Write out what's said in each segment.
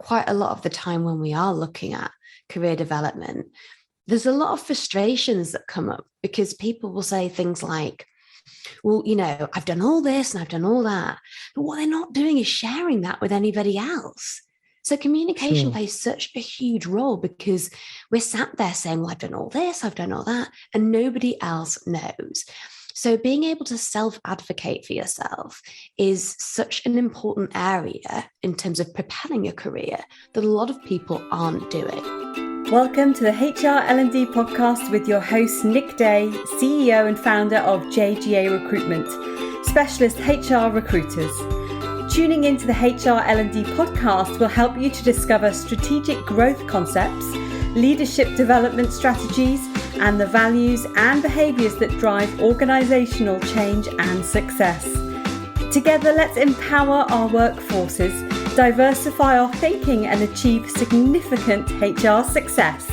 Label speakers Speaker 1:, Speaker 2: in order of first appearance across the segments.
Speaker 1: quite a lot of the time when we are looking at career development, there's a lot of frustrations that come up because people will say things like, well, I've done all this and I've done all that. But what they're not doing is sharing that with anybody else. So communication plays such a huge role because we're sat there saying, well, I've done all this, I've done all that, and nobody else knows. So being able to self-advocate for yourself is such an important area in terms of propelling a career that a lot of people aren't doing.
Speaker 2: Welcome to the HR L&D Podcast with your host, Nick Day, CEO and founder of JGA Recruitment, specialist HR recruiters. Tuning into the HR L&D Podcast will help you to discover strategic growth concepts, leadership development strategies, and the values and behaviours that drive organisational change and success. Together, let's empower our workforces, diversify our thinking, and achieve significant HR success.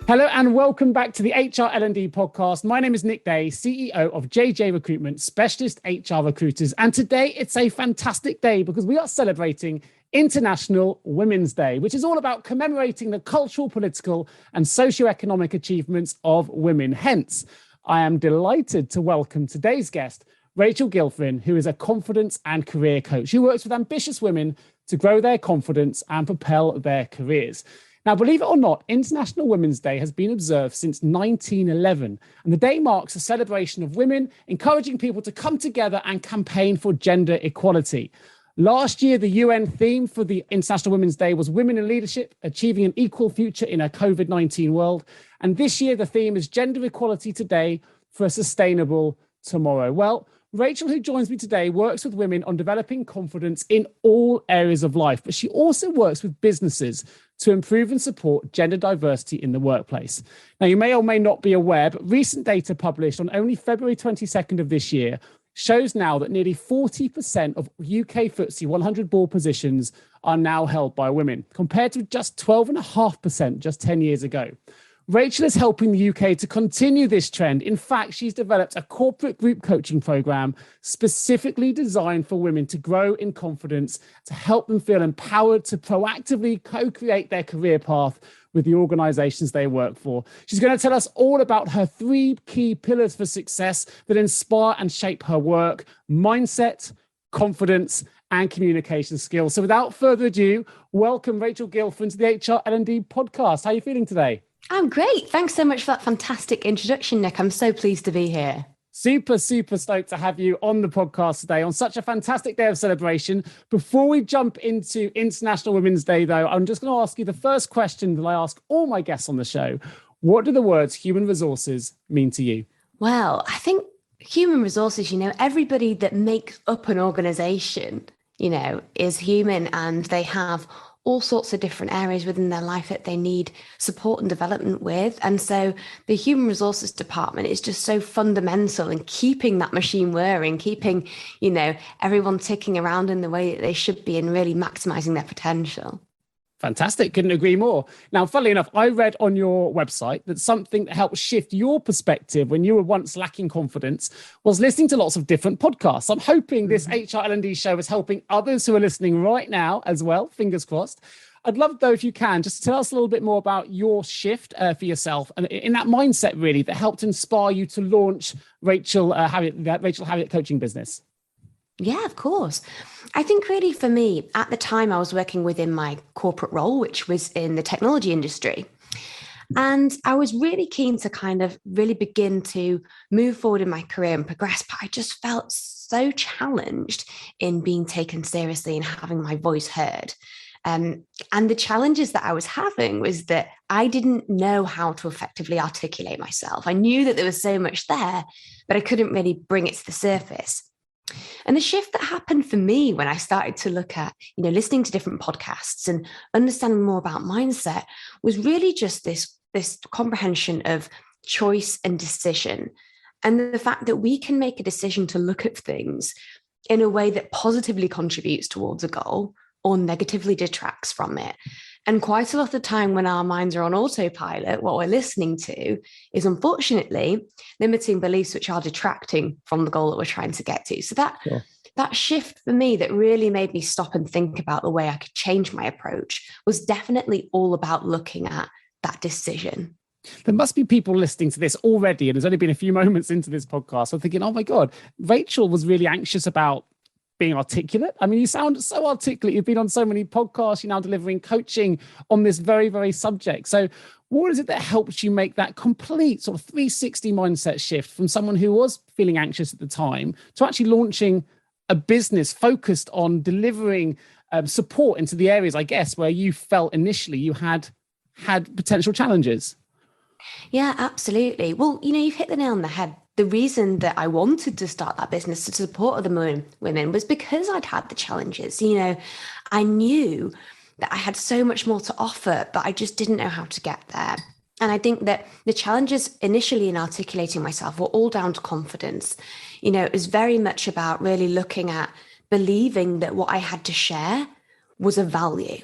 Speaker 3: Hello and welcome back to the HR L&D Podcast. My name is Nick Day, CEO of JJ Recruitment, specialist HR recruiters. And today it's a fantastic day because we are celebrating International Women's Day, which is all about commemorating the cultural, political and socioeconomic achievements of women. Hence, I am delighted to welcome today's guest, Rachel Gilfrin, who is a confidence and career coach who works with ambitious women to grow their confidence and propel their careers. Now, believe it or not, International Women's Day has been observed since 1911, and the day marks a celebration of women, encouraging people to come together and campaign for gender equality. Last year, the UN theme for the International Women's Day was Women in Leadership, Achieving an Equal Future in a COVID-19 World. And this year, the theme is Gender Equality Today for a Sustainable Tomorrow. Well, Rachel, who joins me today, works with women on developing confidence in all areas of life, but she also works with businesses to improve and support gender diversity in the workplace. Now, you may or may not be aware, but recent data published on only February 22nd of this year shows now that nearly 40% of UK FTSE 100 board positions are now held by women, compared to just 12.5% just 10 years ago. Rachel is helping the UK to continue this trend. In fact, she's developed a corporate group coaching program specifically designed for women to grow in confidence, to help them feel empowered to proactively co-create their career path with the organizations they work for. She's going to tell us all about her 3 key pillars for success that inspire and shape her work: mindset, confidence, and communication skills. So without further ado, welcome Rachel Gilfrin to the HR L&D Podcast. How are you feeling today?
Speaker 1: I'm great. Thanks so much for that fantastic introduction, Nick. I'm so pleased to be here.
Speaker 3: Super stoked to have you on the podcast today on such a fantastic day of celebration. Before we jump into International Women's Day, though, I'm just going to ask you the first question that I ask all my guests on the show. What do the words human resources mean to you?
Speaker 1: Well, I think human resources, everybody that makes up an organization, is human, and they have all sorts of different areas within their life that they need support and development with. And so the human resources department is just so fundamental in keeping that machine whirring, keeping, everyone ticking around in the way that they should be and really maximizing their potential.
Speaker 3: Fantastic. Couldn't agree more. Now, funnily enough, I read on your website that something that helped shift your perspective when you were once lacking confidence was listening to lots of different podcasts. I'm hoping this HR L&D show is helping others who are listening right now as well. Fingers crossed. I'd love, though, if you can, just tell us a little bit more about your shift for yourself and in that mindset, really, that helped inspire you to launch Rachel Harriet coaching business.
Speaker 1: Yeah, of course. I think really for me, at the time I was working within my corporate role, which was in the technology industry. And I was really keen to kind of really begin to move forward in my career and progress, but I just felt so challenged in being taken seriously and having my voice heard. And the challenges that I was having was that I didn't know how to effectively articulate myself. I knew that there was so much there, but I couldn't really bring it to the surface. And the shift that happened for me when I started to look at, listening to different podcasts and understanding more about mindset was really just this comprehension of choice and decision. And the fact that we can make a decision to look at things in a way that positively contributes towards a goal or negatively detracts from it. And quite a lot of the time when our minds are on autopilot, what we're listening to is unfortunately limiting beliefs which are detracting from the goal that we're trying to get to. So that that shift for me that really made me stop and think about the way I could change my approach was definitely all about looking at that decision.
Speaker 3: There must be people listening to this already, and there's only been a few moments into this podcast. I'm thinking, oh my God, Rachel was really anxious about being articulate. I mean, you sound so articulate. You've been on so many podcasts. You're now delivering coaching on this very, very subject. So what is it that helped you make that complete sort of 360 mindset shift from someone who was feeling anxious at the time to actually launching a business focused on delivering support into the areas, I guess, where you felt initially you had potential challenges?
Speaker 1: Yeah, absolutely. Well, you've hit the nail on the head. The reason that I wanted to start that business to support other women was because I'd had the challenges. I knew that I had so much more to offer, but I just didn't know how to get there. And I think that the challenges initially in articulating myself were all down to confidence. It was very much about really looking at believing that what I had to share was of value.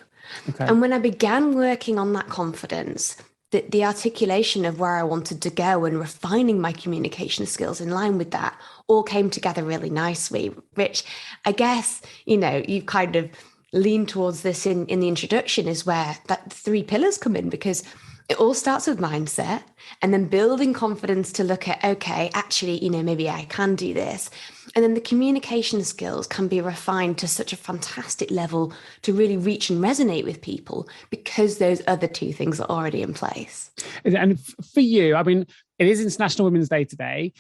Speaker 1: Okay. And when I began working on that confidence, the articulation of where I wanted to go and refining my communication skills in line with that all came together really nicely. Rich, I guess, you kind of lean towards this in the introduction is where that 3 pillars come in, because it all starts with mindset and then building confidence to look at, okay, actually, maybe I can do this. And then the communication skills can be refined to such a fantastic level to really reach and resonate with people because those other 2 things are already in place.
Speaker 3: And for you, I mean, it is International Women's Day today.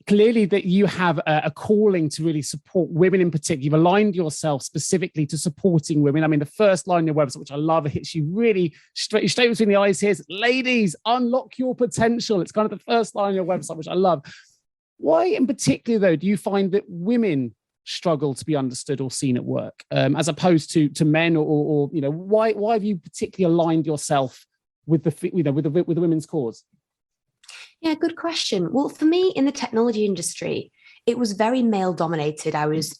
Speaker 3: Clearly that you have a calling to really support women in particular. You've aligned yourself specifically to supporting women. I mean, the first line on your website, which I love, it hits you really straight between the eyes here. Ladies, unlock your potential. It's kind of the first line on your website, which I love. Why in particular, though, do you find that women struggle to be understood or seen at work, as opposed to men, or why have you particularly aligned yourself with the women's cause?
Speaker 1: Yeah, good question. Well, for me in the technology industry, it was very male dominated. I was,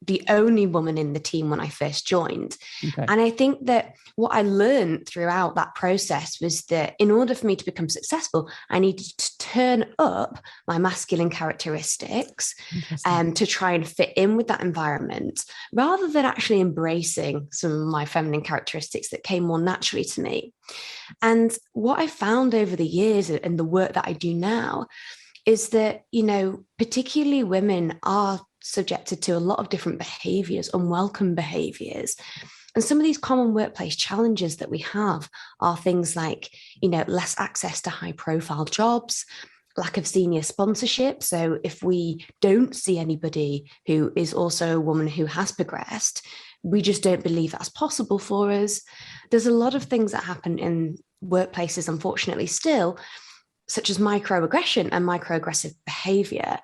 Speaker 1: the only woman in the team when I first joined. Okay. And I think that what I learned throughout that process was that in order for me to become successful, I needed to turn up my masculine characteristics to try and fit in with that environment, rather than actually embracing some of my feminine characteristics that came more naturally to me. And what I found over the years and the work that I do now is that, particularly women are subjected to a lot of different behaviors, unwelcome behaviors. And some of these common workplace challenges that we have are things like, less access to high profile jobs, lack of senior sponsorship. So if we don't see anybody who is also a woman who has progressed, we just don't believe that's possible for us. There's a lot of things that happen in workplaces, unfortunately, still, such as microaggression and microaggressive behavior.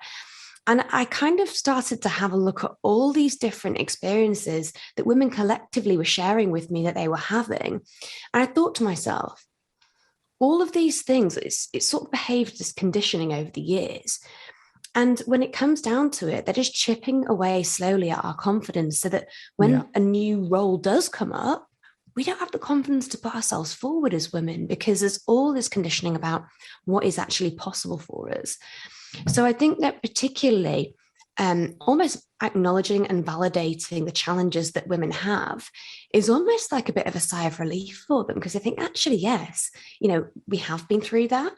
Speaker 1: And I kind of started to have a look at all these different experiences that women collectively were sharing with me that they were having. And I thought to myself, all of these things, it's sort of behaved as conditioning over the years. And when it comes down to it, they're just chipping away slowly at our confidence so that when a new role does come up, we don't have the confidence to put ourselves forward as women because there's all this conditioning about what is actually possible for us. So I think that particularly almost acknowledging and validating the challenges that women have is almost like a bit of a sigh of relief for them, because I think actually, yes, we have been through that.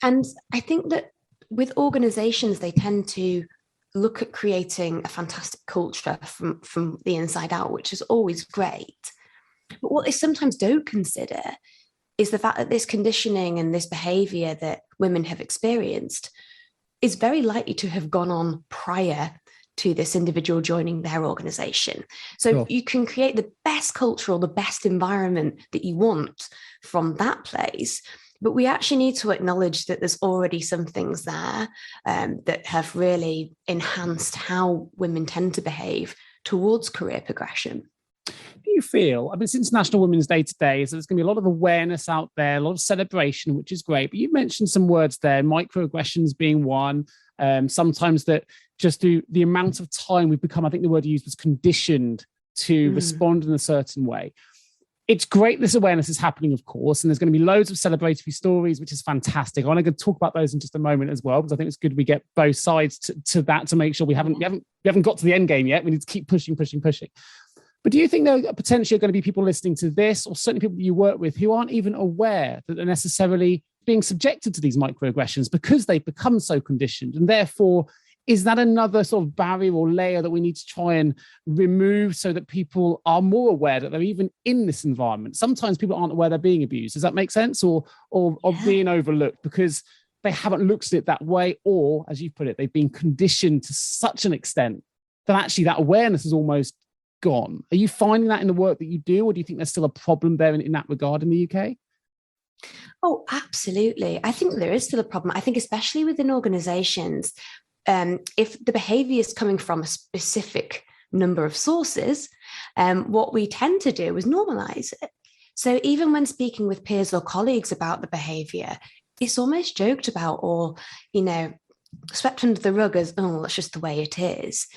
Speaker 1: And I think that with organizations, they tend to look at creating a fantastic culture from the inside out, which is always great. But what they sometimes don't consider is the fact that this conditioning and this behavior that women have experienced is very likely to have gone on prior to this individual joining their organization. So you can create the best culture or the best environment that you want from that place, but we actually need to acknowledge that there's already some things there that have really enhanced how women tend to behave towards career progression.
Speaker 3: Do you feel, it's International Women's Day today, so there's going to be a lot of awareness out there, a lot of celebration, which is great. But you mentioned some words there, microaggressions being one. Sometimes that just the amount of time we've become, I think the word you used was conditioned to respond in a certain way. it's great this awareness is happening, of course, and there's going to be loads of celebratory stories, which is fantastic. I want to talk about those in just a moment as well, because I think it's good we get both sides to that to make sure we haven't got to the end game yet. We need to keep pushing. But do you think there are potentially going to be people listening to this, or certainly people you work with, who aren't even aware that they're necessarily being subjected to these microaggressions because they've become so conditioned? And therefore, is that another sort of barrier or layer that we need to try and remove so that people are more aware that they're even in this environment? Sometimes people aren't aware they're being abused. Does that make sense? Or being overlooked because they haven't looked at it that way, or, as you put it, they've been conditioned to such an extent that actually that awareness is almost gone. Are you finding that in the work that you do, or do you think there's still a problem there in that regard in the UK?
Speaker 1: Oh, absolutely. I think there is still a problem. I think especially within organizations, if the behavior is coming from a specific number of sources, what we tend to do is normalize it. So even when speaking with peers or colleagues about the behavior, it's almost joked about or, swept under the rug as, oh, that's just the way it is.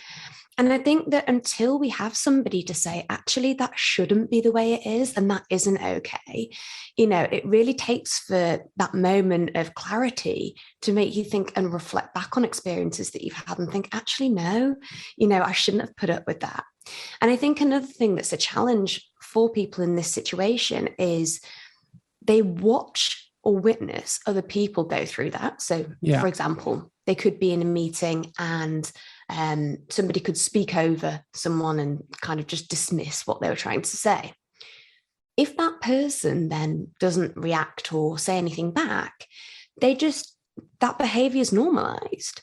Speaker 1: And I think that until we have somebody to say, actually, that shouldn't be the way it is, and that isn't okay, it really takes for that moment of clarity to make you think and reflect back on experiences that you've had and think, actually, no, I shouldn't have put up with that. And I think another thing that's a challenge for people in this situation is they watch or witness other people go through that. So, for example, they could be in a meeting and somebody could speak over someone and kind of just dismiss what they were trying to say. If that person then doesn't react or say anything back, that behavior is normalized.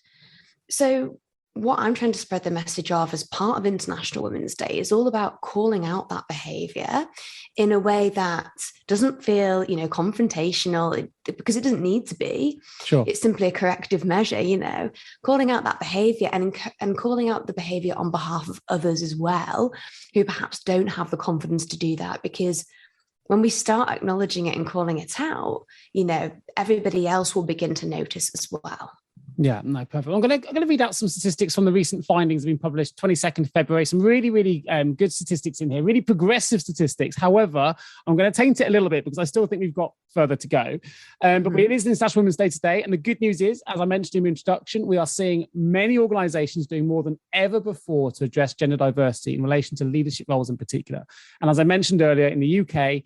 Speaker 1: So what I'm trying to spread the message of as part of International Women's Day is all about calling out that behavior in a way that doesn't feel, confrontational, because it doesn't need to be.
Speaker 3: Sure.
Speaker 1: It's simply a corrective measure, calling out that behavior and calling out the behavior on behalf of others as well, who perhaps don't have the confidence to do that. Because when we start acknowledging it and calling it out, everybody else will begin to notice as well.
Speaker 3: Yeah, no, perfect. I'm going to read out some statistics from the recent findings that have been published 22nd February. Some really, really good statistics in here, really progressive statistics. However, I'm going to taint it a little bit because I still think we've got further to go. But it is International Women's Day today. And the good news is, as I mentioned in my introduction, we are seeing many organizations doing more than ever before to address gender diversity in relation to leadership roles in particular. And as I mentioned earlier, in the UK,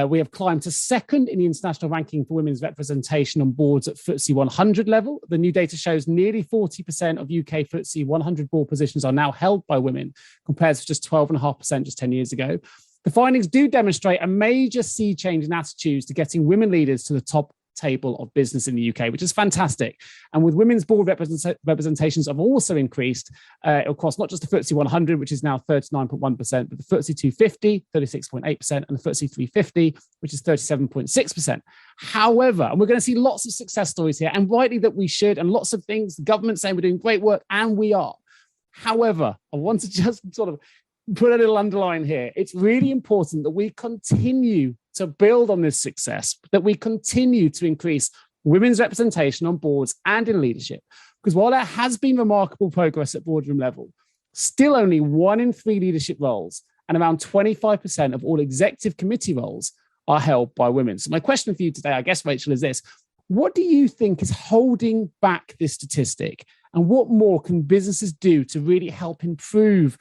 Speaker 3: we have climbed to second in the international ranking for women's representation on boards at FTSE 100 level. The new data shows nearly 40% of UK FTSE 100 board positions are now held by women, compared to just 12.5% just 10 years ago. The findings do demonstrate a major sea change in attitudes to getting women leaders to the top table of business in the UK, which is fantastic. And with women's board representations have also increased across not just the FTSE 100, which is now 39.1%, but the FTSE 250, 36.8%, and the FTSE 350, which is 37.6%. However, and we're going to see lots of success stories here, and rightly that we should, and lots of things, the government saying we're doing great work, and we are. However, I want to just sort of put a little underline here. It's really important that we continue to build on this success, that we continue to increase women's representation on boards and in leadership. Because while there has been remarkable progress at boardroom level, still only 1 in 3 leadership roles and around 25% of all executive committee roles are held by women. So my question for you today, I guess, Rachel, is this. What do you think is holding back this statistic? And what more can businesses do to really help improve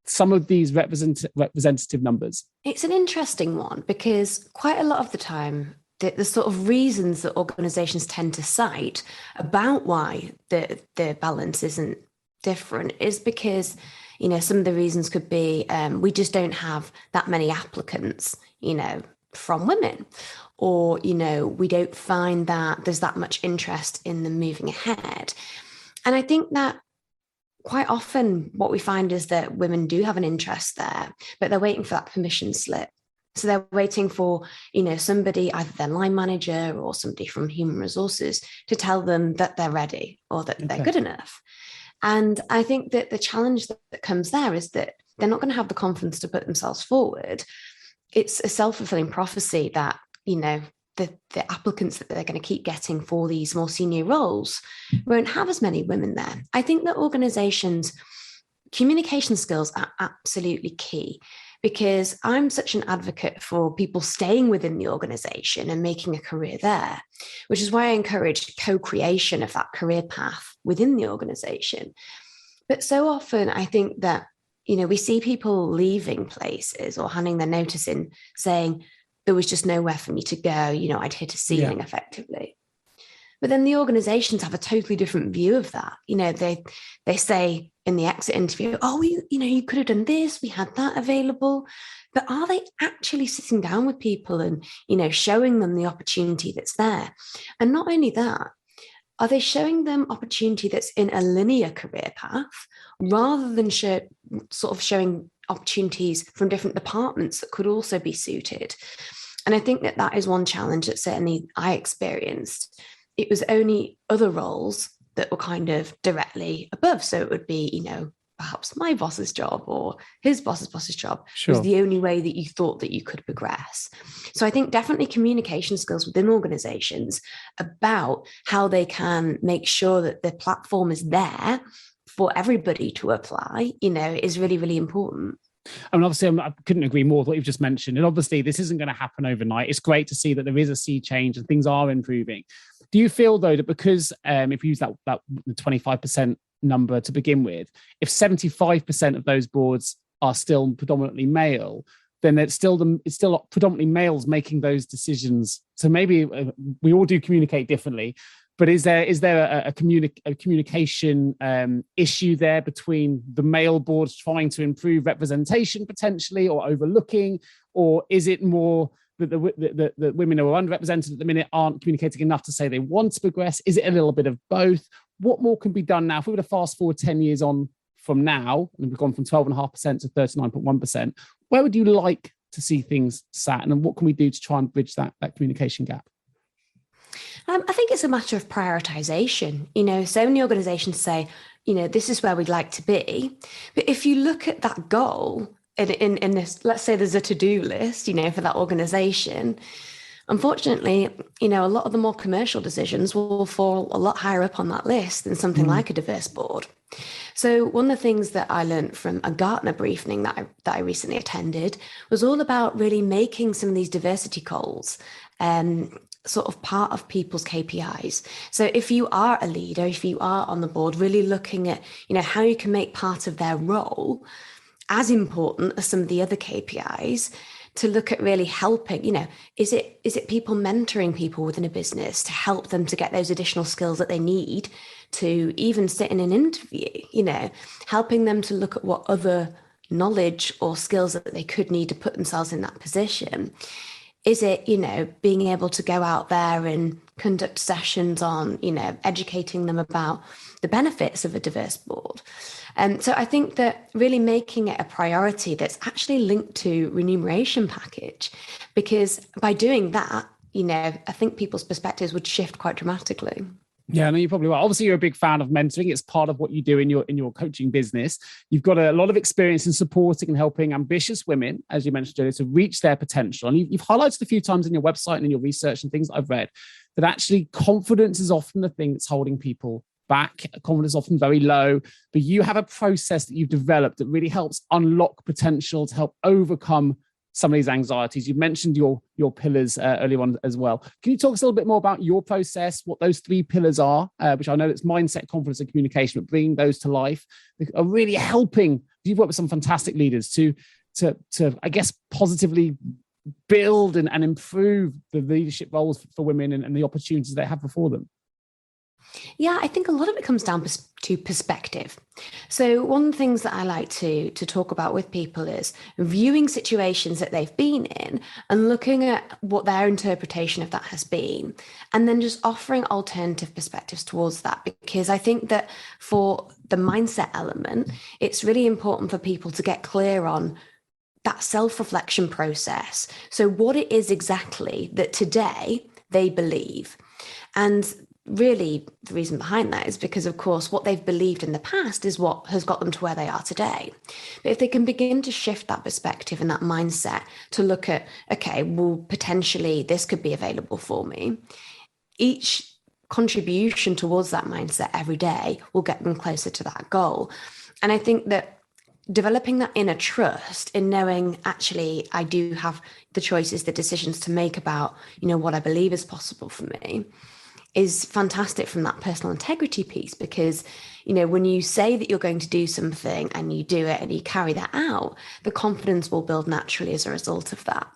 Speaker 3: some of these representative numbers?
Speaker 1: It's an interesting one because quite a lot of the time, the sort of reasons that organizations tend to cite about why the balance isn't different is because, some of the reasons could be we just don't have that many applicants, from women, or, we don't find that there's that much interest in them moving ahead. And I think that quite often what we find is that women do have an interest there, but they're waiting for that permission slip. So they're waiting for, somebody, either their line manager or somebody from human resources, to tell them that they're ready or that they're good enough. And I think that the challenge that comes there is that they're not going to have the confidence to put themselves forward. It's a self-fulfilling prophecy that, the applicants that they're going to keep getting for these more senior roles won't have as many women there. I think that organizations' communication skills are absolutely key, because I'm such an advocate for people staying within the organization and making a career there, which is why I encourage co-creation of that career path within the organization. But so often I think that, we see people leaving places or handing their notice in saying, there was just nowhere for me to go, I'd hit a ceiling effectively. But then the organizations have a totally different view of that. They say in the exit interview, oh, you could have done this, we had that available. But are they actually sitting down with people and, showing them the opportunity that's there? And not only that, are they showing them opportunity that's in a linear career path rather than showing opportunities from different departments that could also be suited? And I think that is one challenge that certainly I experienced. It was only other roles that were kind of directly above. So it would be, perhaps my boss's job or his boss's job was the only way that you thought that you could progress. So I think definitely communication skills within organizations about how they can make sure that the platform is there for everybody to apply, is really, really important.
Speaker 3: I mean, obviously, I couldn't agree more with what you've just mentioned. And obviously, this isn't going to happen overnight. It's great to see that there is a sea change and things are improving. Do you feel, though, that because if you use that 25% number to begin with, if 75% of those boards are still predominantly male, then it's still predominantly males making those decisions. So maybe we all do communicate differently. But is there a communication issue there between the male boards trying to improve representation potentially or overlooking, or is it more that the women who are underrepresented at the minute aren't communicating enough to say they want to progress? Is it a little bit of both? What more can be done now? If we were to fast forward 10 years on from now, and we've gone from 12.5% to 39.1%, where would you like to see things sat? And what can we do to try and bridge that communication gap?
Speaker 1: I think it's a matter of prioritization. So many organizations say, this is where we'd like to be. But if you look at that goal in this, let's say there's a to-do list, for that organization, unfortunately, a lot of the more commercial decisions will fall a lot higher up on that list than something like a diverse board. So one of the things that I learned from a Gartner briefing that I recently attended was all about really making some of these diversity goals sort of part of people's KPIs. So if you are a leader, if you are on the board, really looking at, how you can make part of their role as important as some of the other KPIs, to look at really helping, is it people mentoring people within a business to help them to get those additional skills that they need to even sit in an interview, helping them to look at what other knowledge or skills that they could need to put themselves in that position. Is it, being able to go out there and conduct sessions on, educating them about the benefits of a diverse board? So I think that really making it a priority that's actually linked to remuneration package, because by doing that, I think people's perspectives would shift quite dramatically.
Speaker 3: Yeah, no, you probably are. Obviously, you're a big fan of mentoring. It's part of what you do in your coaching business. You've got a lot of experience in supporting and helping ambitious women, as you mentioned earlier, to reach their potential. And you've highlighted a few times in your website and in your research and things that I've read that actually confidence is often the thing that's holding people back. Confidence is often very low, but you have a process that you've developed that really helps unlock potential to help overcome some of these anxieties. You mentioned your pillars earlier on as well. Can you talk us a little bit more about your process, what those 3 pillars are, which I know it's mindset, confidence, and communication, but bringing those to life are really helping. You've worked with some fantastic leaders to I guess, positively build and improve the leadership roles for women and the opportunities they have before them.
Speaker 1: Yeah, I think a lot of it comes down to perspective. So one of the things that I like to talk about with people is viewing situations that they've been in and looking at what their interpretation of that has been, and then just offering alternative perspectives towards that. Because I think that for the mindset element, it's really important for people to get clear on that self-reflection process. So what it is exactly that today they believe. And really, the reason behind that is because, of course, what they've believed in the past is what has got them to where they are today. But if they can begin to shift that perspective and that mindset to look at, okay, well, potentially this could be available for me, each contribution towards that mindset every day will get them closer to that goal. And I think that developing that inner trust in knowing, actually, I do have the choices, the decisions to make about, what I believe is possible for me, is fantastic from that personal integrity piece. Because, when you say that you're going to do something and you do it and you carry that out, the confidence will build naturally as a result of that.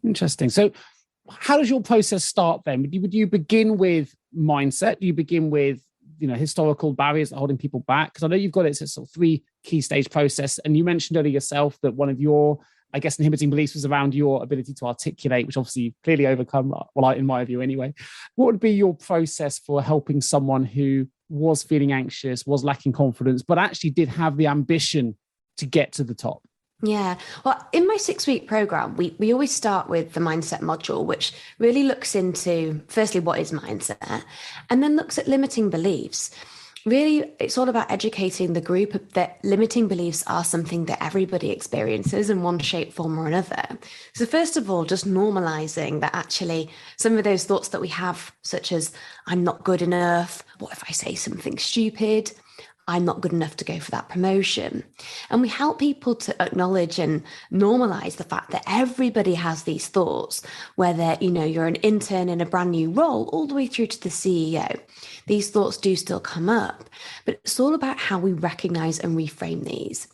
Speaker 3: Interesting. So how does your process start then? Would you begin with mindset? Do you begin with, historical barriers that are holding people back? Because I know you've got it as a sort of 3 key stage process. And you mentioned earlier yourself that one of your, I guess, inhibiting beliefs was around your ability to articulate, which obviously you've clearly overcome, well, in my view anyway. What would be your process for helping someone who was feeling anxious, was lacking confidence, but actually did have the ambition to get to the top?
Speaker 1: Yeah. Well, in my 6-week program, we always start with the mindset module, which really looks into, firstly, what is mindset, and then looks at limiting beliefs. Really, it's all about educating the group that limiting beliefs are something that everybody experiences in one shape, form, or another. So first of all, just normalizing that actually some of those thoughts that we have, such as, I'm not good enough, what if I say something stupid? I'm not good enough to go for that promotion. And we help people to acknowledge and normalize the fact that everybody has these thoughts, whether, you're an intern in a brand new role all the way through to the CEO. These thoughts do still come up, but it's all about how we recognize and reframe these.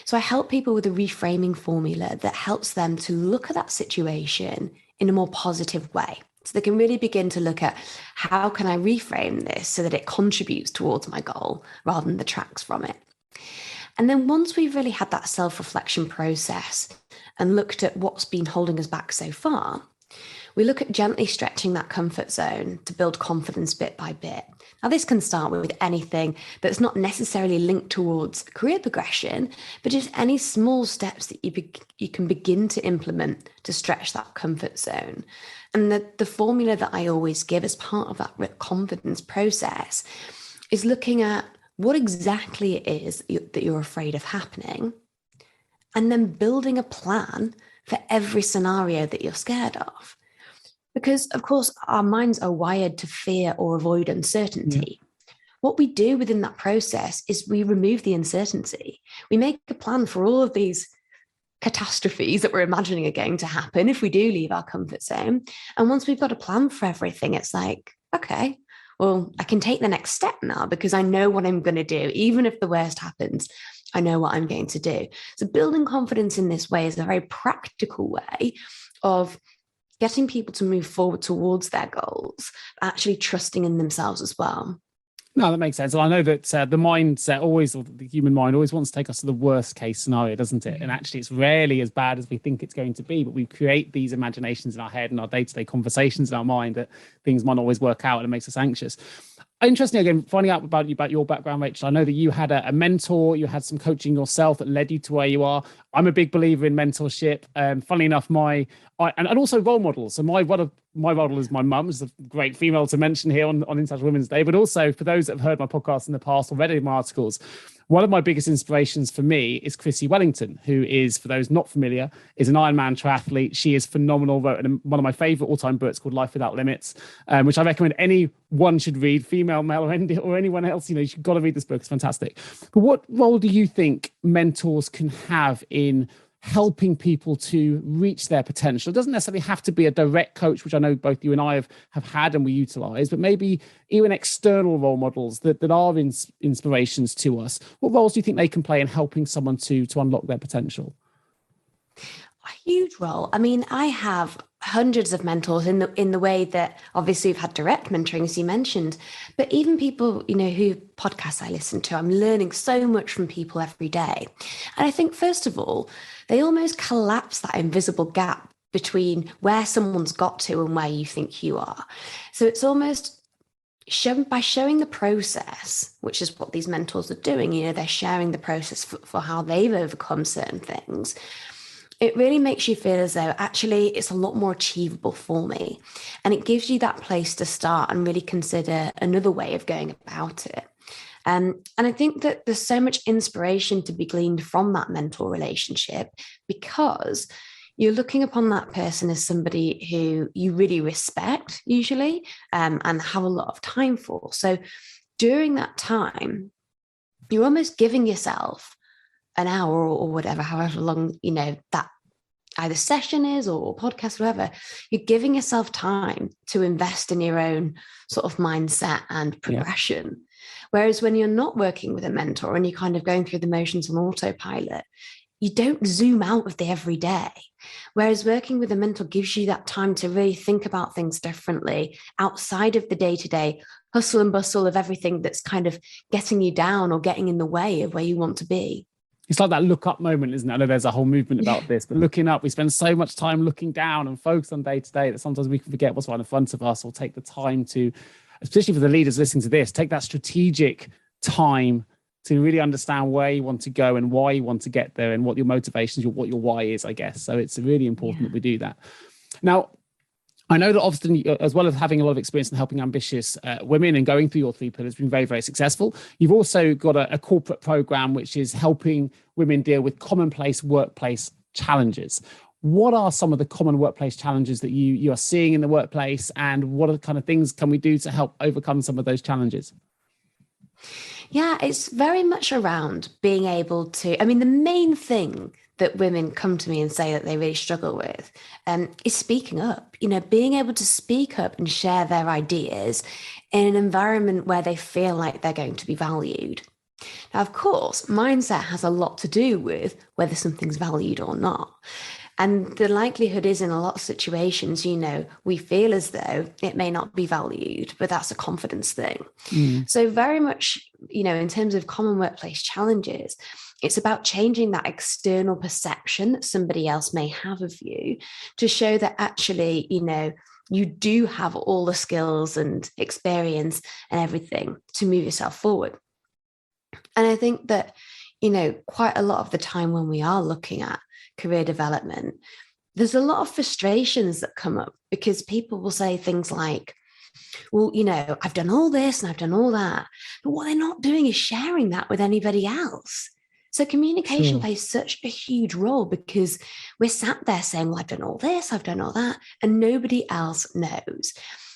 Speaker 1: So I help people with a reframing formula that helps them to look at that situation in a more positive way. So they can really begin to look at, how can I reframe this so that it contributes towards my goal rather than detracts from it? And then once we've really had that self-reflection process and looked at what's been holding us back so far, we look at gently stretching that comfort zone to build confidence bit by bit. Now, this can start with anything that's not necessarily linked towards career progression, but just any small steps that you can begin to implement to stretch that comfort zone. And the formula that I always give as part of that confidence process is looking at what exactly it is that you're afraid of happening, and then building a plan for every scenario that you're scared of. Because, of course, our minds are wired to fear or avoid uncertainty. Yeah. What we do within that process is we remove the uncertainty. We make a plan for all of these catastrophes that we're imagining are going to happen if we do leave our comfort zone. And once we've got a plan for everything, it's like, okay, well, I can take the next step now because I know what I'm going to do. Even if the worst happens, I know what I'm going to do. So building confidence in this way is a very practical way of getting people to move forward towards their goals, actually trusting in themselves as well.
Speaker 3: No, that makes sense. And I know that the mindset always, or the human mind always wants to take us to the worst case scenario, doesn't it? And actually it's rarely as bad as we think it's going to be, but we create these imaginations in our head and our day-to-day conversations in our mind that things might not always work out, and it makes us anxious. Interesting, again, finding out about your background, Rachel. I know that you had a mentor, you had some coaching yourself that led you to where you are. I'm a big believer in mentorship. Funnily enough, and also role models. So my model is my mum, is a great female to mention here on International Women's Day. But also for those that have heard my podcast in the past or read my articles, one of my biggest inspirations for me is Chrissy Wellington, who is, for those not familiar, is an Ironman triathlete. She is phenomenal. Wrote one of my favorite all-time books called Life Without Limits, which I recommend anyone should read, female, male, or anyone else. You've got to read this book. It's fantastic. But what role do you think mentors can have in helping people to reach their potential? It doesn't necessarily have to be a direct coach, which I know both you and I have had and we utilize, but maybe even external role models that are inspirations to us. What roles do you think they can play in helping someone to unlock their potential?
Speaker 1: A huge role. I mean, I have hundreds of mentors in the way that obviously we've had direct mentoring, as you mentioned, but even people, who podcasts I listen to, I'm learning so much from people every day. And I think, first of all, they almost collapse that invisible gap between where someone's got to and where you think you are. So it's almost showing the process, which is what these mentors are doing. They're sharing the process for how they've overcome certain things. It really makes you feel as though actually it's a lot more achievable for me. And it gives you that place to start and really consider another way of going about it. And I think that there's so much inspiration to be gleaned from that mentor relationship, because you're looking upon that person as somebody who you really respect usually, and have a lot of time for. So during that time, you're almost giving yourself an hour or whatever, however long, that either session is or podcast, whatever, you're giving yourself time to invest in your own sort of mindset and progression. Yeah. Whereas when you're not working with a mentor and you're kind of going through the motions on autopilot, you don't zoom out of the everyday. Whereas working with a mentor gives you that time to really think about things differently outside of the day-to-day hustle and bustle of everything that's kind of getting you down or getting in the way of where you want to be.
Speaker 3: It's like that look up moment, isn't it? I know there's a whole movement about this, but looking up, we spend so much time looking down and focus on day to day that sometimes we can forget what's right in front of us, or take the time to, especially for the leaders listening to this, take that strategic time to really understand where you want to go and why you want to get there and what your motivations, what your why is, I guess. So it's really important that we do that. Now, I know that often, as well as having a lot of experience in helping ambitious women and going through your 3 pillars, been very, very successful. You've also got a corporate program, which is helping women deal with commonplace workplace challenges. What are some of the common workplace challenges that you are seeing in the workplace, and what are the kind of things can we do to help overcome some of those challenges?
Speaker 1: Yeah, it's very much around being able to, the main thing that women come to me and say that they really struggle with is speaking up, being able to speak up and share their ideas in an environment where they feel like they're going to be valued. Now, of course, mindset has a lot to do with whether something's valued or not. And the likelihood is in a lot of situations, we feel as though it may not be valued, but that's a confidence thing. So very much, in terms of common workplace challenges, it's about changing that external perception that somebody else may have of you to show that actually, you do have all the skills and experience and everything to move yourself forward. And I think that, quite a lot of the time when we are looking at career development, there's a lot of frustrations that come up because people will say things like, well, I've done all this and I've done all that, but what they're not doing is sharing that with anybody else. So communication plays such a huge role because we're sat there saying, well, I've done all this, I've done all that, and nobody else knows.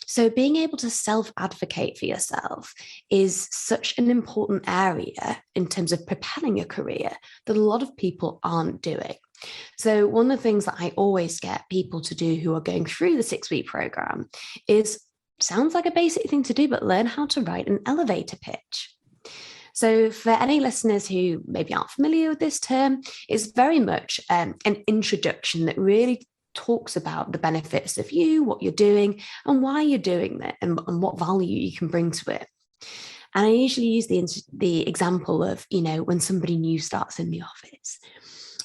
Speaker 1: So being able to self-advocate for yourself is such an important area in terms of propelling a career that a lot of people aren't doing. So one of the things that I always get people to do who are going through the 6-week program is, sounds like a basic thing to do, but learn how to write an elevator pitch. So for any listeners who maybe aren't familiar with this term, it's very much an introduction that really talks about the benefits of you, what you're doing, and why you're doing that, and what value you can bring to it. And I usually use the example of, when somebody new starts in the office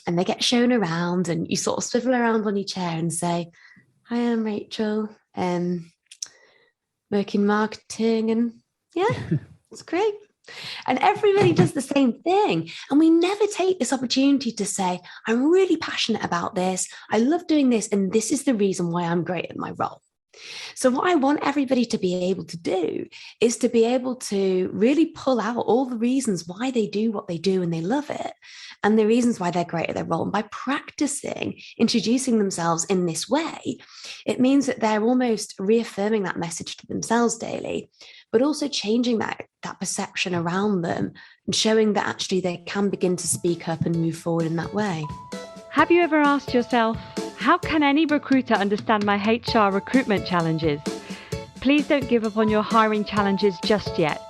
Speaker 1: and they get shown around and you sort of swivel around on your chair and say, hi, I'm Rachel, work in marketing, and it's great. And everybody does the same thing. And we never take this opportunity to say, I'm really passionate about this. I love doing this. And this is the reason why I'm great at my role. So what I want everybody to be able to do is to be able to really pull out all the reasons why they do what they do and they love it, and the reasons why they're great at their role. And by practicing introducing themselves in this way, it means that they're almost reaffirming that message to themselves daily, but also changing that perception around them and showing that actually they can begin to speak up and move forward in that way.
Speaker 2: Have you ever asked yourself, how can any recruiter understand my HR recruitment challenges? Please don't give up on your hiring challenges just yet.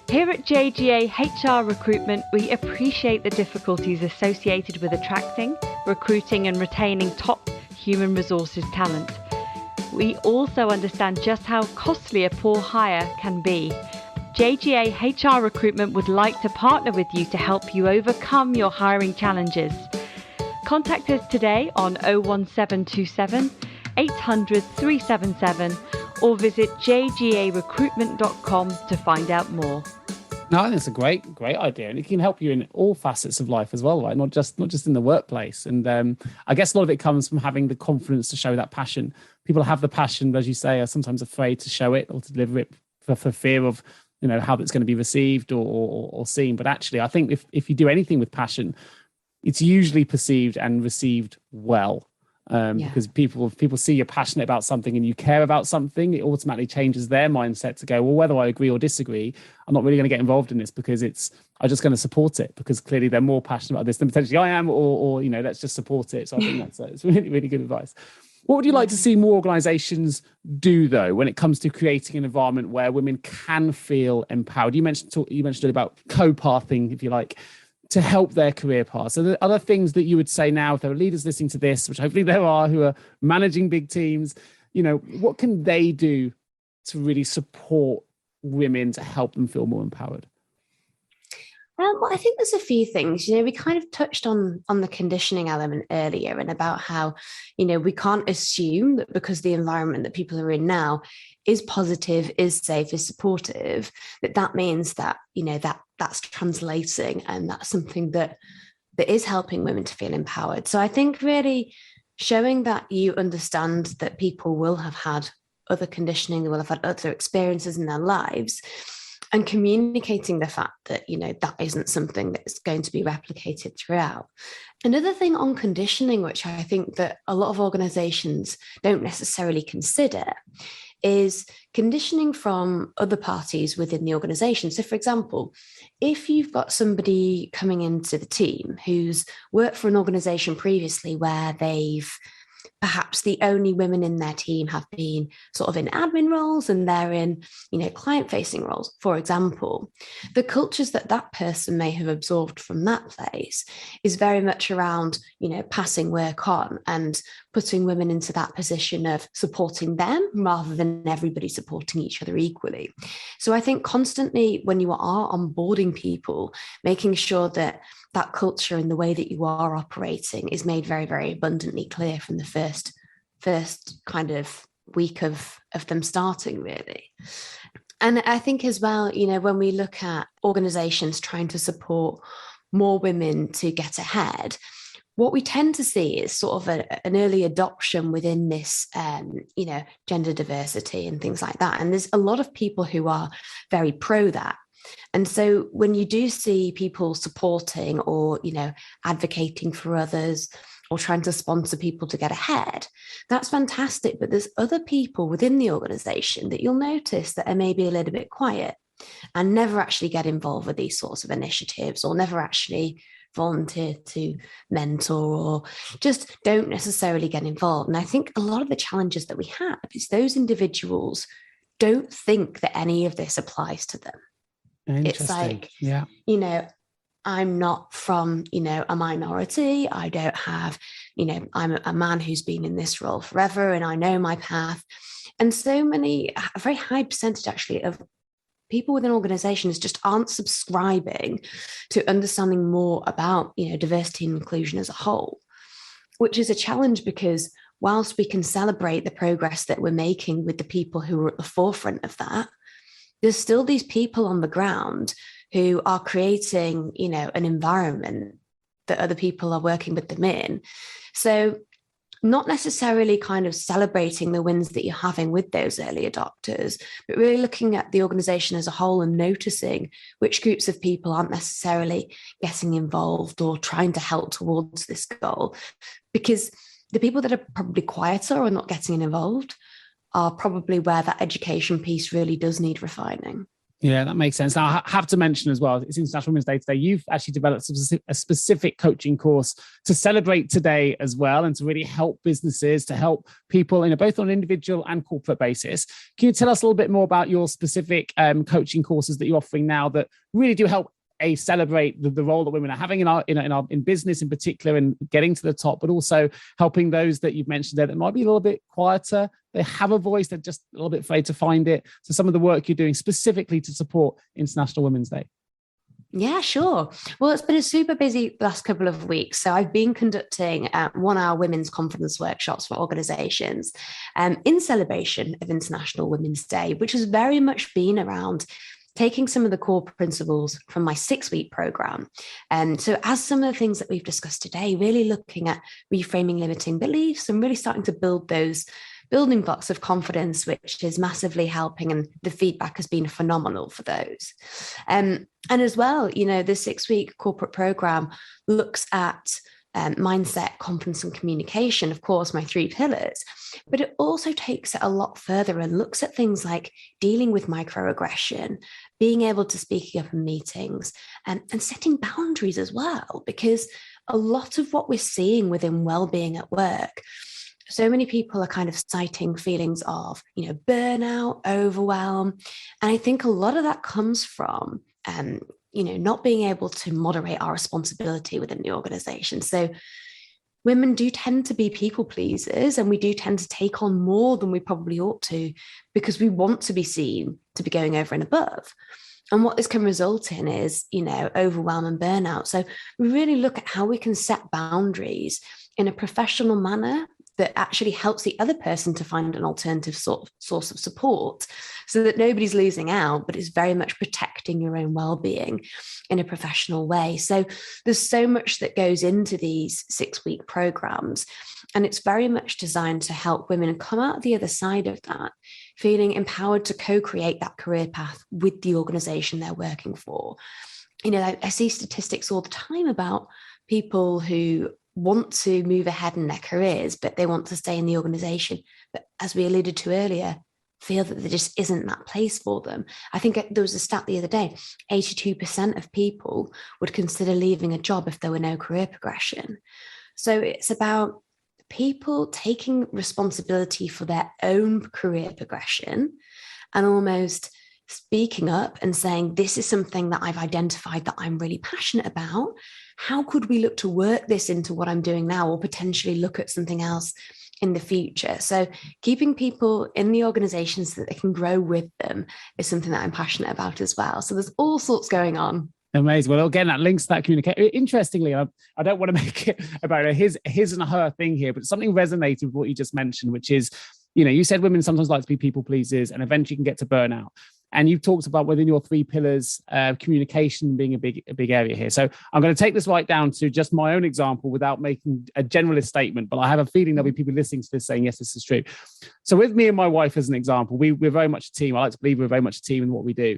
Speaker 2: Here at JGA HR Recruitment, we appreciate the difficulties associated with attracting, recruiting and retaining top human resources talent. We also understand just how costly a poor hire can be. JGA HR Recruitment would like to partner with you to help you overcome your hiring challenges. Contact us today on 01727 800 377 or visit jgarecruitment.com to find out more.
Speaker 3: No, I think it's a great idea, and it can help you in all facets of life as well, right? Not just in the workplace. And I guess a lot of it comes from having the confidence to show that passion. People have the passion, but as you say, are sometimes afraid to show it or to deliver it for fear of how it's going to be received or seen. But actually, I think if you do anything with passion, it's usually perceived and received well. Because people see you're passionate about something and you care about something, it automatically changes their mindset to go, well, whether I agree or disagree, I'm not really going to get involved in this because I'm just going to support it because clearly they're more passionate about this than potentially I am, or let's just support it. So I think it's really, really good advice. What would you like to see more organizations do, though, when it comes to creating an environment where women can feel empowered? You mentioned about co-pathing, if you like, to help their career path. So there are other things that you would say now, if there are leaders listening to this, which hopefully there are, who are managing big teams, what can they do to really support women to help them feel more empowered?
Speaker 1: Well, I think there's a few things. We kind of touched on the conditioning element earlier, and about how, we can't assume that because the environment that people are in now is positive, is safe, is supportive, that means that, that's translating and that's something that is helping women to feel empowered. So I think really showing that you understand that people will have had other conditioning, they will have had other experiences in their lives, and communicating the fact that, that isn't something that's going to be replicated throughout. Another thing on conditioning, which I think that a lot of organizations don't necessarily consider, is conditioning from other parties within the organization. So, for example, if you've got somebody coming into the team who's worked for an organization previously where perhaps the only women in their team have been sort of in admin roles and they're in, client-facing roles, for example, the cultures that person may have absorbed from that place is very much around, passing work on and putting women into that position of supporting them rather than everybody supporting each other equally. So I think constantly when you are onboarding people, making sure that culture and the way that you are operating is made very, very abundantly clear from the first kind of week of them starting, really. And I think as well, when we look at organizations trying to support more women to get ahead, what we tend to see is sort of an early adoption within this, gender diversity and things like that. And there's a lot of people who are very pro that. And so when you do see people supporting or, advocating for others or trying to sponsor people to get ahead, that's fantastic. But there's other people within the organization that you'll notice that are maybe a little bit quiet and never actually get involved with these sorts of initiatives or never actually volunteer to mentor or just don't necessarily get involved. And I think a lot of the challenges that we have is those individuals don't think that any of this applies to them. It's like, I'm not from, a minority. I don't have, I'm a man who's been in this role forever and I know my path. And a very high percentage actually of people within organizations just aren't subscribing to understanding more about, diversity and inclusion as a whole, which is a challenge because whilst we can celebrate the progress that we're making with the people who are at the forefront of that, there's still these people on the ground who are creating, an environment that other people are working with them in. So not necessarily kind of celebrating the wins that you're having with those early adopters, but really looking at the organization as a whole and noticing which groups of people aren't necessarily getting involved or trying to help towards this goal. Because the people that are probably quieter or not getting involved are probably where that education piece really does need refining.
Speaker 3: Yeah, that makes sense. Now, I have to mention as well, it's International Women's Day today. You've actually developed a specific coaching course to celebrate today as well and to really help businesses, to help people, both on an individual and corporate basis. Can you tell us a little bit more about your specific coaching courses that you're offering now that really do help celebrate the role that women are having in business in particular and getting to the top, but also helping those that you've mentioned there that might be a little bit quieter, they have a voice, they're just a little bit afraid to find it. So some of the work you're doing specifically to support International Women's Day.
Speaker 1: Yeah, sure. Well, it's been a super busy last couple of weeks. So I've been conducting 1-hour women's confidence workshops for organizations in celebration of International Women's Day, which has very much been around taking some of the core principles from my 6-week program. So as some of the things that we've discussed today, really looking at reframing limiting beliefs and really starting to build those building blocks of confidence, which is massively helping. And the feedback has been phenomenal for those. And as well, the 6-week corporate program looks at mindset, confidence, and communication, of course, my 3 pillars. But it also takes it a lot further and looks at things like dealing with microaggression, being able to speak up in meetings, and setting boundaries as well, because a lot of what we're seeing within well-being at work, so many people are kind of citing feelings of, burnout, overwhelm. And I think a lot of that comes from, not being able to moderate our responsibility within the organization. So women do tend to be people pleasers, and we do tend to take on more than we probably ought to, because we want to be seen to be going over and above. And what this can result in is, overwhelm and burnout. So we really look at how we can set boundaries in a professional manner that actually helps the other person to find an alternative source of support, so that nobody's losing out, but it's very much protecting your own well-being in a professional way. So there's so much that goes into these 6-week programs, and it's very much designed to help women come out the other side of that feeling empowered to co-create that career path with the organization they're working for. I see statistics all the time about people who want to move ahead in their careers, but they want to stay in the organization. But as we alluded to earlier, feel that there just isn't that place for them. I think there was a stat the other day, 82% of people would consider leaving a job if there were no career progression. So it's about people taking responsibility for their own career progression and almost speaking up and saying, this is something that I've identified that I'm really passionate about. How could we look to work this into what I'm doing now, or potentially look at something else in the future? So keeping people in the organization so that they can grow with them is something that I'm passionate about as well. So there's all sorts going on.
Speaker 3: Amazing. Well, again, that links to that communication. Interestingly, I don't want to make it about his and her thing here, but something resonated with what you just mentioned, which is, you said women sometimes like to be people pleasers and eventually can get to burnout. And you've talked about within your 3 pillars, communication being a big area here. So I'm going to take this right down to just my own example without making a generalist statement, but I have a feeling there'll be people listening to this saying, yes, this is true. So with me and my wife as an example, we're very much a team. I like to believe we're very much a team in what we do.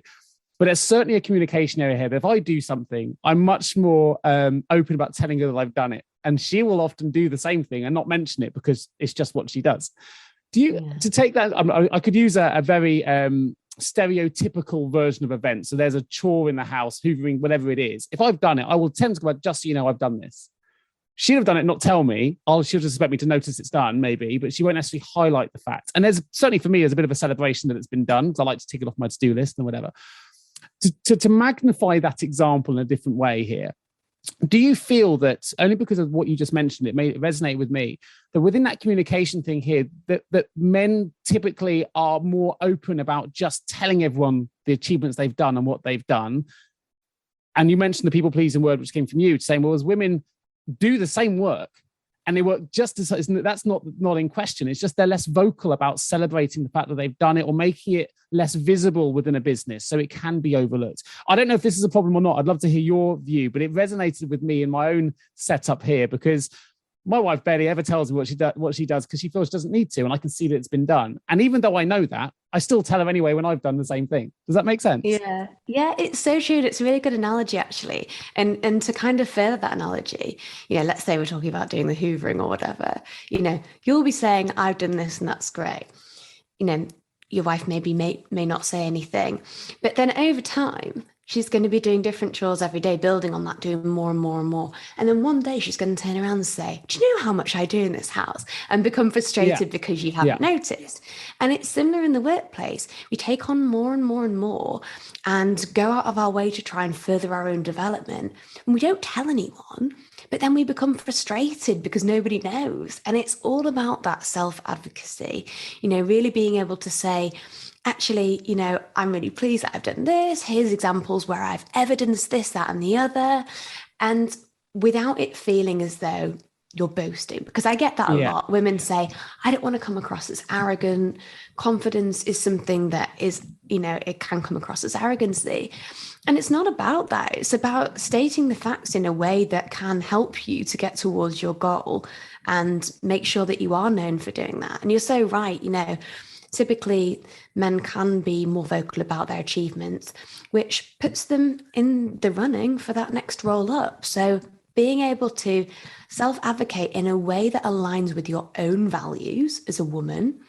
Speaker 3: But there's certainly a communication area here. But if I do something, I'm much more open about telling her that I've done it. And she will often do the same thing and not mention it because it's just what she does. To take that, I could use a very stereotypical version of events. So there's a chore in the house, hoovering, whatever it is. If I've done it, I will tend to go, just so you know, I've done this. She'll have done it, not tell me. She'll just expect me to notice it's done, maybe, but she won't actually highlight the fact. And there's certainly for me, there's a bit of a celebration that it's been done, because I like to tick it off my to-do list and whatever. To magnify that example in a different way here, do you feel that, only because of what you just mentioned, it may resonate with me, that within that communication thing here, that men typically are more open about just telling everyone the achievements they've done and what they've done? And you mentioned the people pleasing word, which came from you, saying, well, as women do the same work and they work just as, that's not in question. It's just they're less vocal about celebrating the fact that they've done it or making it less visible within a business so it can be overlooked. I don't know if this is a problem or not. I'd love to hear your view, but it resonated with me in my own setup here, because my wife barely ever tells me what she does because she feels she doesn't need to, and I can see that it's been done. And even though I know that, I still tell her anyway when I've done the same thing. Does that make sense?
Speaker 1: Yeah, it's so true. It's a really good analogy, actually. And to kind of further that analogy, let's say we're talking about doing the hoovering or whatever, you'll be saying, I've done this and that's great. Your wife maybe may not say anything, but then over time, she's going to be doing different chores every day, building on that, doing more and more and more. And then one day she's going to turn around and say, do you know how much I do in this house? And become frustrated because you haven't noticed. And it's similar in the workplace. We take on more and more and more and go out of our way to try and further our own development. And we don't tell anyone, but then we become frustrated because nobody knows. And it's all about that self-advocacy, really being able to say, actually, I'm really pleased that I've done this. Here's examples where I've evidenced this, that, and the other. And without it feeling as though you're boasting, because I get that a lot. Women say, I don't want to come across as arrogant. Confidence is something that is, it can come across as arrogancy. And it's not about that. It's about stating the facts in a way that can help you to get towards your goal and make sure that you are known for doing that. And you're so right, typically, men can be more vocal about their achievements, which puts them in the running for that next roll up. So being able to self-advocate in a way that aligns with your own values as a woman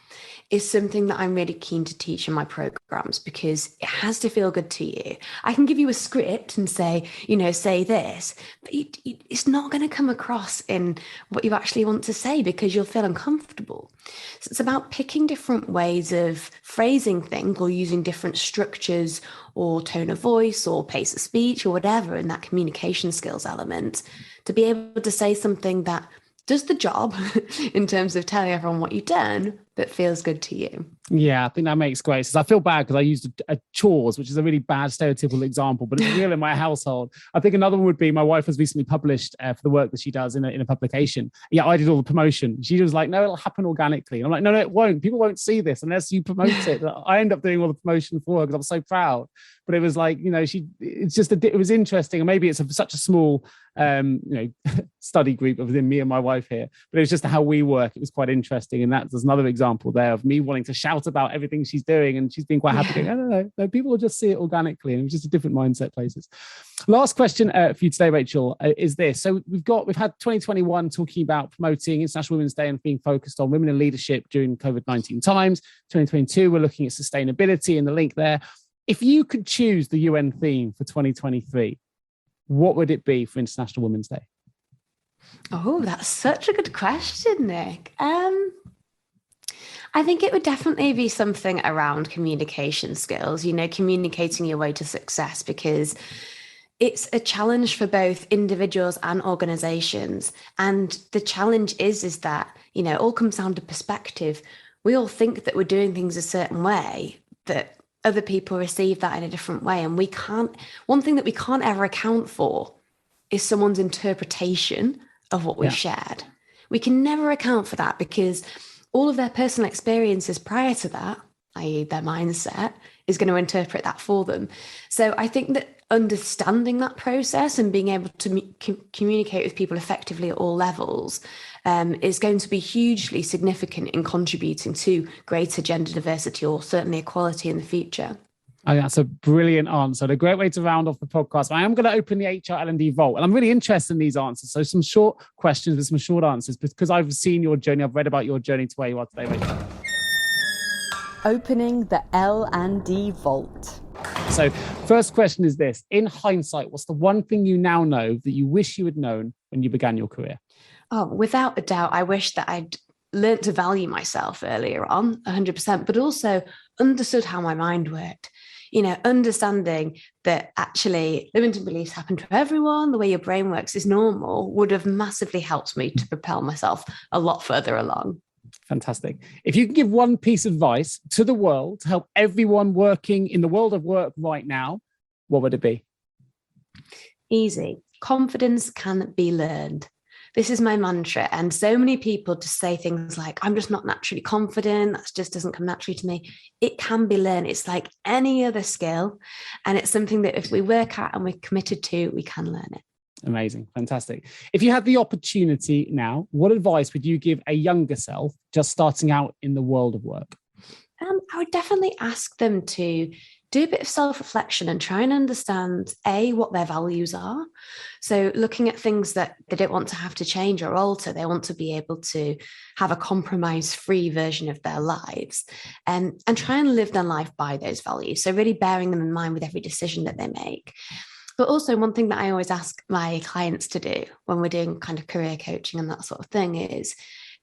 Speaker 1: is something that I'm really keen to teach in my programs, because it has to feel good to you. I can give you a script and say, say this, but it's not going to come across in what you actually want to say because you'll feel uncomfortable. So it's about picking different ways of phrasing things or using different structures or tone of voice or pace of speech or whatever in that communication skills element to be able to say something that does the job in terms of telling everyone what you've done, but feels good to you.
Speaker 3: Yeah, I think that makes great sense. I feel bad because I used a chores, which is a really bad stereotypical example, but it's real in my household. I think another one would be my wife has recently published for the work that she does in a publication. Yeah, I did all the promotion. She was like, no, it'll happen organically. And I'm like, no, it won't. People won't see this unless you promote it. I end up doing all the promotion for her because I'm so proud. But it was like, it was interesting. And maybe it's such a small, study group within me and my wife here, but it was just how we work. It was quite interesting. And there's another example there of me wanting to shout about everything she's doing. And she's been quite happy going, I don't know, no, people will just see it organically. And it was just a different mindset places. Last question for you today, Rachel, is this. So we've had 2021 talking about promoting International Women's Day and being focused on women in leadership during COVID-19 times. 2022, we're looking at sustainability and the link there. If you could choose the UN theme for 2023, what would it be for International Women's Day?
Speaker 1: Oh, that's such a good question, Nick. I think it would definitely be something around communication skills, communicating your way to success, because it's a challenge for both individuals and organizations. And the challenge is that, it all comes down to perspective. We all think that we're doing things a certain way, that other people receive that in a different way. And one thing that we can't ever account for is someone's interpretation of what we've shared. We can never account for that because all of their personal experiences prior to that, i.e. their mindset, is going to interpret that for them. So I think that understanding that process and being able to communicate with people effectively at all levels is going to be hugely significant in contributing to greater gender diversity or certainly equality in the future.
Speaker 3: I think that's a brilliant answer. And a great way to round off the podcast. I am going to open the HR L&D vault, and I'm really interested in these answers. So some short questions with some short answers, because I've seen your journey. I've read about your journey to where you are today, Rachel.
Speaker 2: Opening the L&D vault.
Speaker 3: So first question is this. In hindsight, what's the one thing you now know that you wish you had known when you began your career?
Speaker 1: Oh, without a doubt, I wish that I'd learned to value myself earlier on, 100%, but also understood how my mind worked. Understanding that actually limiting beliefs happen to everyone, the way your brain works is normal, would have massively helped me to propel myself a lot further along.
Speaker 3: Fantastic. If you can give one piece of advice to the world to help everyone working in the world of work right now, what would it be?
Speaker 1: Easy. Confidence can be learned. This is my mantra. And so many people just say things like, I'm just not naturally confident. That just doesn't come naturally to me. It can be learned. It's like any other skill. And it's something that if we work at and we're committed to, we can learn it.
Speaker 3: Amazing. Fantastic. If you had the opportunity now, what advice would you give a younger self just starting out in the world of work?
Speaker 1: I would definitely ask them to do a bit of self-reflection and try and understand, what their values are. So looking at things that they don't want to have to change or alter, they want to be able to have a compromise-free version of their lives, and try and live their life by those values. So really bearing them in mind with every decision that they make. But also one thing that I always ask my clients to do when we're doing kind of career coaching and that sort of thing is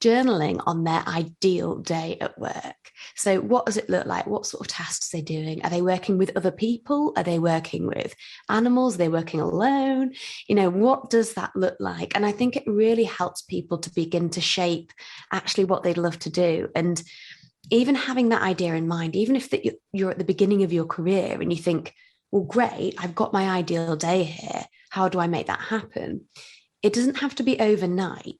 Speaker 1: journaling on their ideal day at work. So what does it look like? What sort of tasks are they doing? Are they working with other people? Are they working with animals? Are they working alone? What does that look like? And I think it really helps people to begin to shape actually what they'd love to do. And even having that idea in mind, even if you're at the beginning of your career and you think, well, great, I've got my ideal day here. How do I make that happen? It doesn't have to be overnight,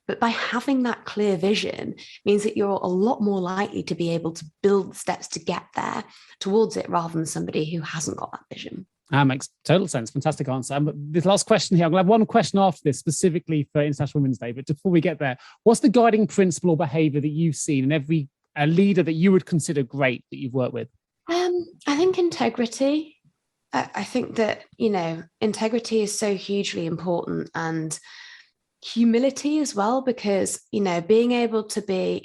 Speaker 1: but by having that clear vision means that you're a lot more likely to be able to build steps to get there towards it rather than somebody who hasn't got that vision.
Speaker 3: That makes total sense. Fantastic answer. This last question here, I'm going to have one question after this specifically for International Women's Day, but before we get there, what's the guiding principle or behavior that you've seen in every leader that you would consider great that you've worked with?
Speaker 1: I think integrity. I think that, integrity is so hugely important, and humility as well, because, being able to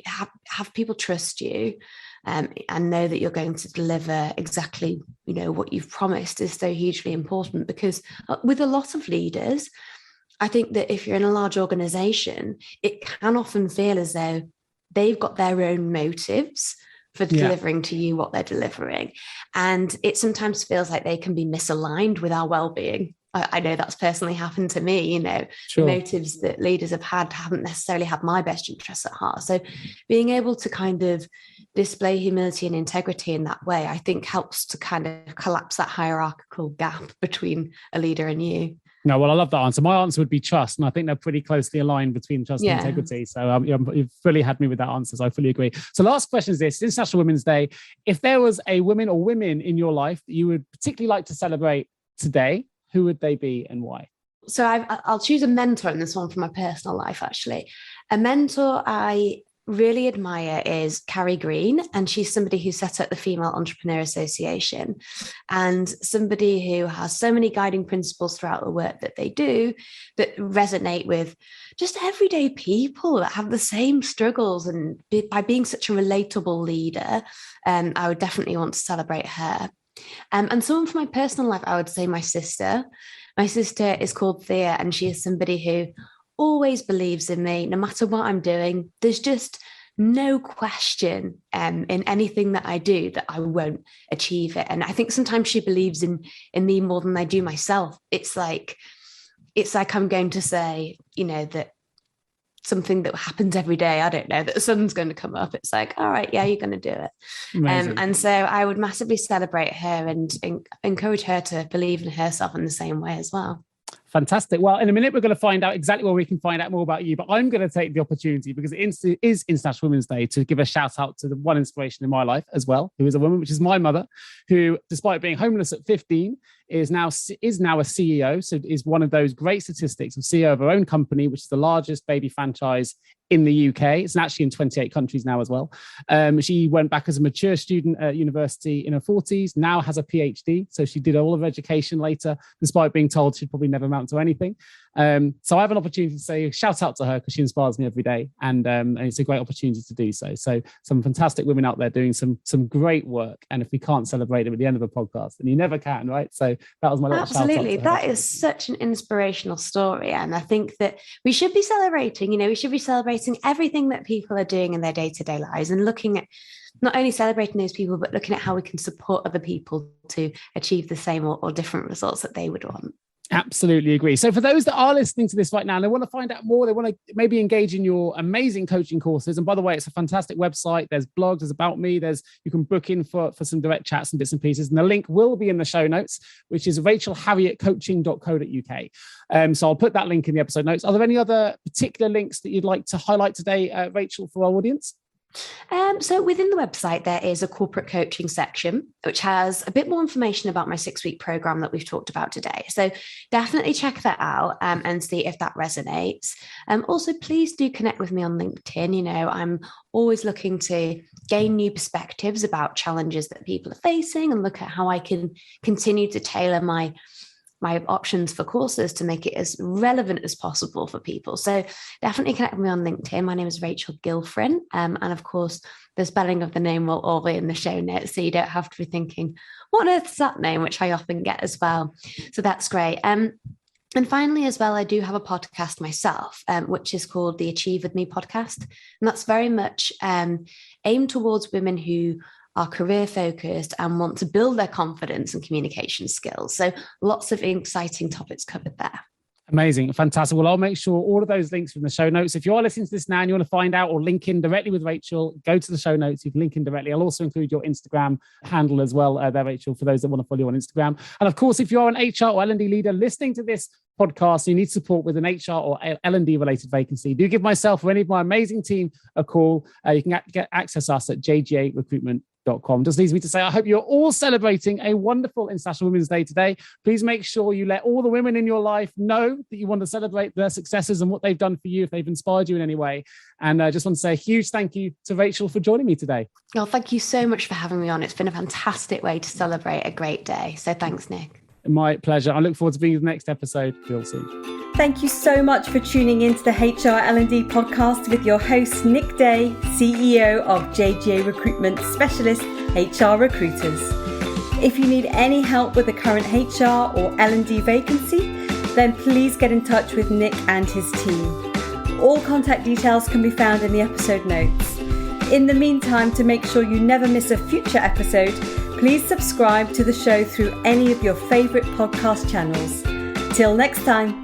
Speaker 1: have people trust you, and know that you're going to deliver exactly, what you've promised is so hugely important. Because with a lot of leaders, I think that if you're in a large organization, it can often feel as though they've got their own motives for delivering to you what they're delivering. And it sometimes feels like they can be misaligned with our well-being. I know that's personally happened to me,
Speaker 3: Sure.
Speaker 1: The motives that leaders have had haven't necessarily had my best interests at heart. So being able to kind of display humility and integrity in that way, I think helps to kind of collapse that hierarchical gap between a leader and you.
Speaker 3: No, well, I love that answer. My answer would be trust. And I think they're pretty closely aligned between trust and integrity. So you've fully had me with that answer. So I fully agree. So last question is this: International Women's Day. If there was a woman or women in your life that you would particularly like to celebrate today, who would they be and why?
Speaker 1: So I'll choose a mentor in this one from my personal life, actually. A mentor I really admire is Carrie Green, and she's somebody who set up the Female Entrepreneur Association, and somebody who has so many guiding principles throughout the work that they do that resonate with just everyday people that have the same struggles. And by being such a relatable leader, I would definitely want to celebrate her. And someone from my personal life, I would say my sister. My sister is called Thea, and she is somebody who always believes in me, no matter what I'm doing. There's just no question in anything that I do that I won't achieve it. And I think sometimes she believes in me more than I do myself. It's like I'm going to say, that something that happens every day, I don't know, that the sun's going to come up. It's like, all right, yeah, you're going to do it. And so I would massively celebrate her and encourage her to believe in herself in the same way as well.
Speaker 3: Fantastic. Well, in a minute, we're going to find out exactly where we can find out more about you. But I'm going to take the opportunity, because it is International Women's Day, to give a shout out to the one inspiration in my life as well, who is a woman, which is my mother, who, despite being homeless at 15, is now a CEO. So is one of those great statistics of CEO of her own company, which is the largest baby franchise in the UK. It's actually in 28 countries now as well. She went back as a mature student at university in her 40s, now has a PhD. So she did all of her education later, despite being told she'd probably never amount to anything. So I have an opportunity to say shout out to her, because she inspires me every day, and it's a great opportunity to do so. So some fantastic women out there doing some great work, and if we can't celebrate them at the end of a podcast, then you never can, right? So that was my little
Speaker 1: absolutely.
Speaker 3: shout out to her.
Speaker 1: That is such an inspirational story, and I think that we should be celebrating. We should be celebrating everything that people are doing in their day-to-day lives, and looking at not only celebrating those people, but looking at how we can support other people to achieve the same or different results that they would want.
Speaker 3: Absolutely agree. So for those that are listening to this right now, and they want to find out more, they want to maybe engage in your amazing coaching courses. And by the way, it's a fantastic website. There's blogs, there's about me, you can book in for some direct chats and bits and pieces. And the link will be in the show notes, which is rachelharrietcoaching.co.uk. So I'll put that link in the episode notes. Are there any other particular links that you'd like to highlight today, Rachel, for our audience?
Speaker 1: So within the website, there is a corporate coaching section, which has a bit more information about my 6-week program that we've talked about today. So definitely check that out and see if that resonates. Also, please do connect with me on LinkedIn. I'm always looking to gain new perspectives about challenges that people are facing, and look at how I can continue to tailor my options for courses to make it as relevant as possible for people. So definitely connect with me on LinkedIn. My name is Rachel Gilfrin. And of course, the spelling of the name will all be in the show notes, so you don't have to be thinking, what on earth is that name, which I often get as well. So that's great. And finally, as well, I do have a podcast myself, which is called the Achieve With Me podcast. And that's very much aimed towards women who are career focused and want to build their confidence and communication skills. So lots of exciting topics covered there.
Speaker 3: Amazing. Fantastic. Well, I'll make sure all of those links are in the show notes. If you are listening to this now and you want to find out or link in directly with Rachel, go to the show notes. You can link in directly. I'll also include your Instagram handle as well there, Rachel, for those that want to follow you on Instagram. And of course, if you're an HR or L&D leader listening to this podcast, you need support with an HR or L&D related vacancy, do give myself or any of my amazing team a call. You can access us at jgarecruitment.com. Just leaves me to say, I hope you're all celebrating a wonderful International Women's Day today. Please make sure you let all the women in your life know that you want to celebrate their successes and what they've done for you if they've inspired you in any way. And I just want to say a huge thank you to Rachel for joining me today.
Speaker 1: Well, thank you so much for having me on. It's been a fantastic way to celebrate a great day. So thanks, Nick.
Speaker 3: My pleasure. I look forward to being in the next episode real soon.
Speaker 2: Thank you so much for tuning into the HR L&D podcast with your host, Nick Day, CEO of JGA Recruitment Specialist HR Recruiters. If you need any help with the current HR or L&D vacancy, then please get in touch with Nick and his team. All contact details can be found in the episode notes. In the meantime, to make sure you never miss a future episode, please subscribe to the show through any of your favourite podcast channels. Till next time.